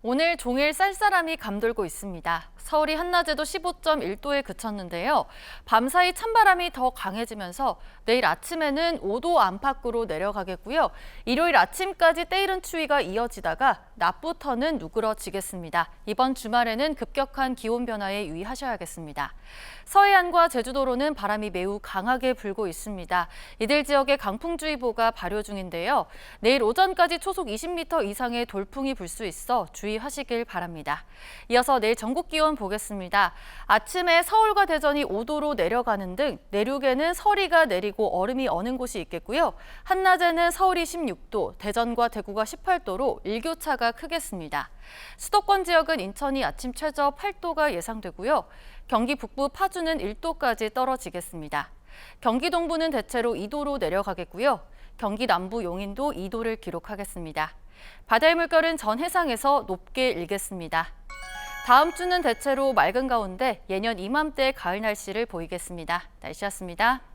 오늘 종일 쌀쌀함이 감돌고 있습니다. 서울이 한낮에도 15.1도에 그쳤는데요. 밤사이 찬바람이 더 강해지면서 내일 아침에는 5도 안팎으로 내려가겠고요. 일요일 아침까지 때이른 추위가 이어지다가 낮부터는 누그러지겠습니다. 이번 주말에는 급격한 기온 변화에 유의하셔야겠습니다. 서해안과 제주도로는 바람이 매우 강하게 불고 있습니다. 이들 지역에 강풍주의보가 발효 중인데요. 내일 오전까지 초속 20m 이상의 돌풍이 불 수 있어 주의하시길 바랍니다. 이어서 내일 전국 기온 보겠습니다. 아침에 서울과 대전이 5도로 내려가는 등 내륙에는 서리가 내리고 얼음이 어는 곳이 있겠고요. 한낮에는 서울이 16도, 대전과 대구가 18도로 일교차가 크겠습니다. 수도권 지역은 인천이 아침 최저 8도가 예상되고요. 경기 북부 파주는 1도까지 떨어지겠습니다. 경기 동부는 대체로 2도로 내려가겠고요. 경기 남부 용인도 2도를 기록하겠습니다. 바다의 물결은 전 해상에서 높게 일겠습니다. 다음 주는 대체로 맑은 가운데 예년 이맘때 가을 날씨를 보이겠습니다. 날씨였습니다.